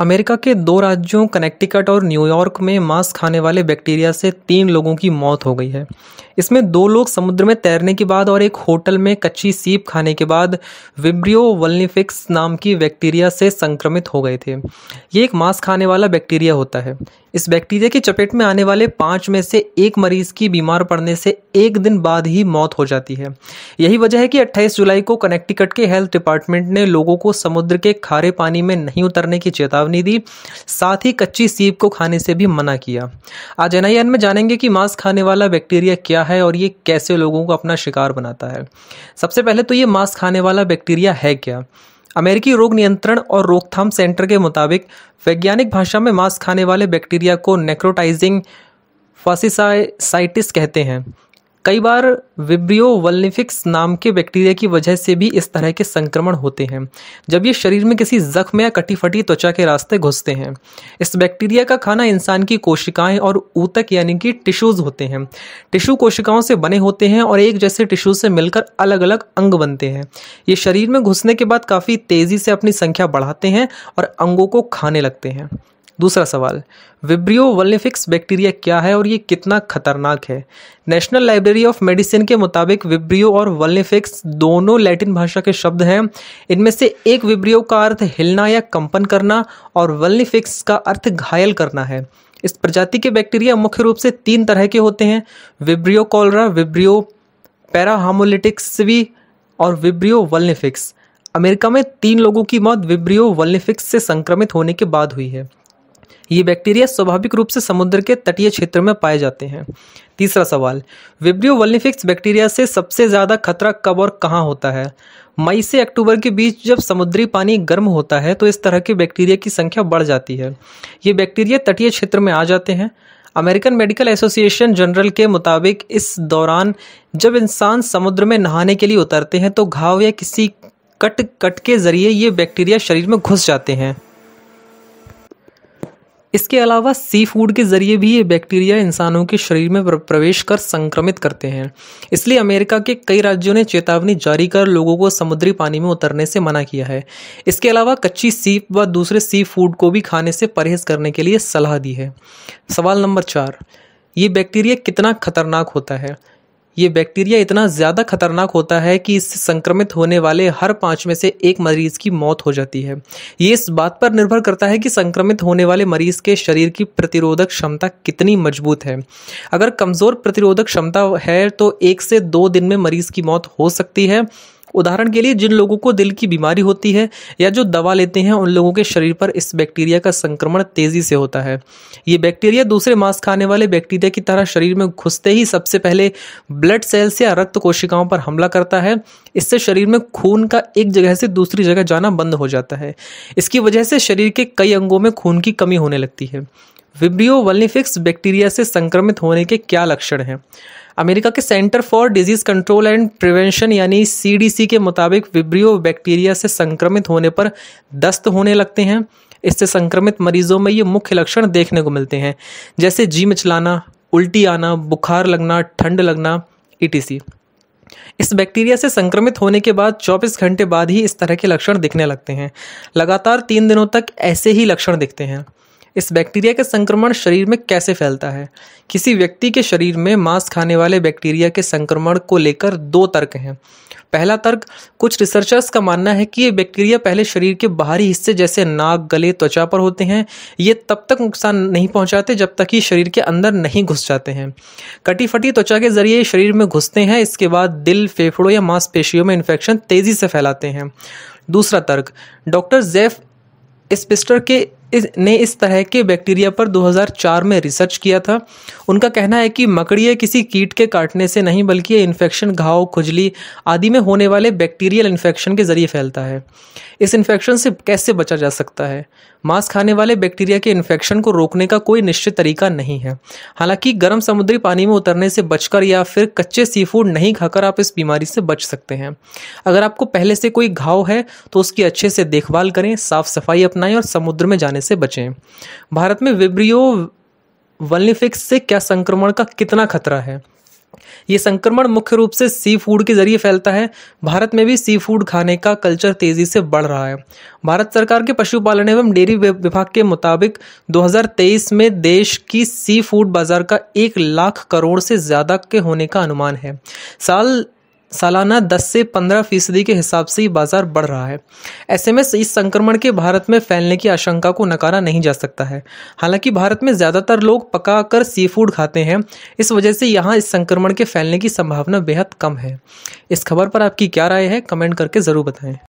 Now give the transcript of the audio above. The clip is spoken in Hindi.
अमेरिका के दो राज्यों कनेक्टिकट और न्यूयॉर्क में मांस खाने वाले बैक्टीरिया से 3 लोगों की मौत हो गई है। इसमें 2 लोग समुद्र में तैरने के बाद और एक होटल में कच्ची सीप खाने के बाद विब्रियो वल्निफिक्स नाम की बैक्टीरिया से संक्रमित हो गए थे। ये एक मांस खाने वाला बैक्टीरिया होता है। इस बैक्टीरिया की चपेट में आने वाले 5 में से एक मरीज की बीमार पड़ने से 1 दिन बाद ही मौत हो जाती है। यही वजह है कि 28 जुलाई को कनेक्टिकट के हेल्थ डिपार्टमेंट ने लोगों को समुद्र के खारे पानी में नहीं उतरने की चेतावनी दी, साथ ही कच्ची सीप को खाने से भी मना किया। आज NIN में जानेंगे कि मांस खाने वाला बैक्टीरिया क्या है और ये कैसे लोगों को अपना शिकार बनाता है। सबसे पहले तो ये मांस खाने वाला बैक्टीरिया है क्या? अमेरिकी रोग नियंत्रण और रोकथाम सेंटर के मुताबिक वैज्ञानिक भाषा में मांस खाने वाले बैक्टीरिया को नेक्रोटाइजिंग फासिसाइटिस कहते हैं। कई बार विब्रियो वल्निफिक्स नाम के बैक्टीरिया की वजह से भी इस तरह के संक्रमण होते हैं, जब ये शरीर में किसी जख्म या कटी फटी त्वचा के रास्ते घुसते हैं। इस बैक्टीरिया का खाना इंसान की कोशिकाएं और ऊतक यानी कि टिश्यूज होते हैं। टिश्यू कोशिकाओं से बने होते हैं और एक जैसे टिश्यू से मिलकर अलग अलग अंग बनते हैं। ये शरीर में घुसने के बाद काफ़ी तेज़ी से अपनी संख्या बढ़ाते हैं और अंगों को खाने लगते हैं। दूसरा सवाल, विब्रियो वल्निफिक्स बैक्टीरिया क्या है और ये कितना खतरनाक है? नेशनल लाइब्रेरी ऑफ मेडिसिन के मुताबिक विब्रियो और वल्निफिक्स दोनों लैटिन भाषा के शब्द हैं। इनमें से एक विब्रियो का अर्थ हिलना या कंपन करना और वल्निफिक्स का अर्थ घायल करना है। इस प्रजाति के बैक्टीरिया मुख्य रूप से 3 तरह के होते हैं: विब्रियो कॉलरा, विब्रियो पैराहामोलिटिक्सवी और विब्रियो वल्निफिक्स। अमेरिका में 3 लोगों की मौत विब्रियो वल्निफिक्स से संक्रमित होने के बाद हुई है। ये बैक्टीरिया स्वाभाविक रूप से समुद्र के तटीय क्षेत्र में पाए जाते हैं। तीसरा सवाल, विब्रियो वल्निफिक्स बैक्टीरिया से सबसे ज़्यादा खतरा कब और कहाँ होता है? मई से अक्टूबर के बीच जब समुद्री पानी गर्म होता है तो इस तरह के बैक्टीरिया की संख्या बढ़ जाती है। ये बैक्टीरिया तटीय क्षेत्र में आ जाते हैं। अमेरिकन मेडिकल एसोसिएशन जनरल के मुताबिक इस दौरान जब इंसान समुद्र में नहाने के लिए उतरते हैं तो घाव या किसी कट के जरिए ये बैक्टीरिया शरीर में घुस जाते हैं। इसके अलावा सी फूड के जरिए भी ये बैक्टीरिया इंसानों के शरीर में प्रवेश कर संक्रमित करते हैं। इसलिए अमेरिका के कई राज्यों ने चेतावनी जारी कर लोगों को समुद्री पानी में उतरने से मना किया है। इसके अलावा कच्ची सीप व दूसरे सी फूड को भी खाने से परहेज करने के लिए सलाह दी है। सवाल नंबर 4, ये बैक्टीरिया कितना खतरनाक होता है? ये बैक्टीरिया इतना ज़्यादा खतरनाक होता है कि इससे संक्रमित होने वाले हर 5 में से एक मरीज की मौत हो जाती है। ये इस बात पर निर्भर करता है कि संक्रमित होने वाले मरीज के शरीर की प्रतिरोधक क्षमता कितनी मजबूत है। अगर कमज़ोर प्रतिरोधक क्षमता है तो 1 से 2 दिन में मरीज की मौत हो सकती है। उदाहरण के लिए जिन लोगों को दिल की बीमारी होती है या जो दवा लेते हैं उन लोगों के शरीर पर इस बैक्टीरिया का संक्रमण तेज़ी से होता है। ये बैक्टीरिया दूसरे मांस खाने वाले बैक्टीरिया की तरह शरीर में घुसते ही सबसे पहले ब्लड सेल्स या रक्त कोशिकाओं पर हमला करता है। इससे शरीर में खून का एक जगह से दूसरी जगह जाना बंद हो जाता है। इसकी वजह से शरीर के कई अंगों में खून की कमी होने लगती है। विब्रियो वल्निफिक्स बैक्टीरिया से संक्रमित होने के क्या लक्षण हैं? अमेरिका के centre for disease control and prevention यानी CDC के मुताबिक विब्रियो बैक्टीरिया से संक्रमित होने पर दस्त होने लगते हैं। इससे संक्रमित मरीजों में ये मुख्य लक्षण देखने को मिलते हैं, जैसे जी मिचलाना, उल्टी आना, बुखार लगना, ठंड लगना etc। इस बैक्टीरिया से संक्रमित होने के बाद 24 घंटे बाद ही इस तरह के लक्षण दिखने लगते हैं। लगातार 3 दिनों तक ऐसे ही लक्षण दिखते हैं। इस बैक्टीरिया का संक्रमण शरीर में कैसे फैलता है? किसी व्यक्ति के शरीर में मांस खाने वाले बैक्टीरिया के संक्रमण को लेकर 2 तर्क हैं। पहला तर्क, कुछ रिसर्चर्स का मानना है कि ये बैक्टीरिया पहले शरीर के बाहरी हिस्से जैसे नाक, गले, त्वचा पर होते हैं। ये तब तक नुकसान नहीं पहुंचाते जब तक कि शरीर के अंदर नहीं घुस जाते हैं। कटी फटी त्वचा के जरिए शरीर में घुसते हैं। इसके बाद दिल, फेफड़ों या मांसपेशियों में इन्फेक्शन तेजी से फैलाते हैं। दूसरा तर्क, डॉक्टर जेफ स्पिस्टर ने इस तरह के बैक्टीरिया पर 2004 में रिसर्च किया था। उनका कहना है कि मकड़ी या किसी कीट के काटने से नहीं बल्कि ये इन्फेक्शन घाव, खुजली आदि में होने वाले बैक्टीरियल इन्फेक्शन के जरिए फैलता है। इस इन्फेक्शन से कैसे बचा जा सकता है? मांस खाने वाले बैक्टीरिया के इन्फेक्शन को रोकने का कोई निश्चित तरीका नहीं है। हालांकि गर्म समुद्री पानी में उतरने से बचकर या फिर कच्चे सी फूड नहीं खाकर आप इस बीमारी से बच सकते हैं। अगर आपको पहले से कोई घाव है तो उसकी अच्छे से देखभाल करें, साफ सफाई अपनाएं और समुद्र में जाने से बचें। भारत में विब्रियो वल्निफिक्स से क्या संक्रमण का कितना खतरा है? ये संक्रमण मुख्य रूप से सी फूड के जरिए फैलता है। भारत में भी सी फूड खाने का कल्चर तेजी से बढ़ रहा है। भारत सरकार के पशुपालन एवं डेयरी विभाग के मुताबिक 2023 में देश की सी फूड बाजार का 1 लाख करोड़ से ज्यादा के होने का अनुमान है। सालाना 10 से 15% के हिसाब से ये बाजार बढ़ रहा है। ऐसे में इस संक्रमण के भारत में फैलने की आशंका को नकारा नहीं जा सकता है। हालांकि भारत में ज़्यादातर लोग पकाकर सी फूड खाते हैं, इस वजह से यहाँ इस संक्रमण के फैलने की संभावना बेहद कम है। इस खबर पर आपकी क्या राय है, कमेंट करके ज़रूर बताएं।